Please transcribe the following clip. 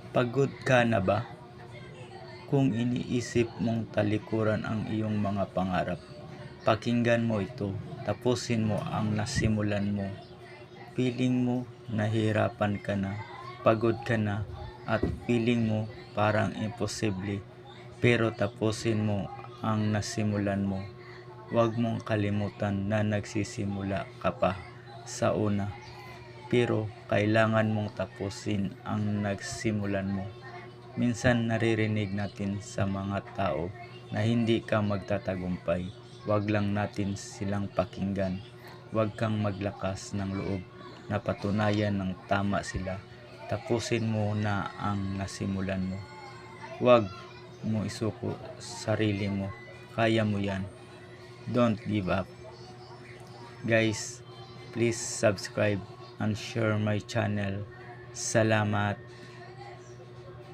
Pagod ka na ba? Kung iniisip mong talikuran ang iyong mga pangarap, pakinggan mo ito. Tapusin mo ang nasimulan mo. Feeling mo nahihirapan ka na, pagod ka na, at feeling mo parang imposible. Pero tapusin mo ang nasimulan mo. Huwag mong kalimutan na nagsisimula ka pa sa una. Pero kailangan mong tapusin ang nagsimulan mo. Minsan naririnig natin sa mga tao na hindi ka magtatagumpay. Huwag lang natin silang pakinggan. Huwag kang maglakas ng loob na patunayan ng tama sila. Tapusin mo na ang nasimulan mo. Huwag mo isuko sarili mo. Kaya mo yan. Don't give up. Guys, please subscribe and share my channel. Salamat.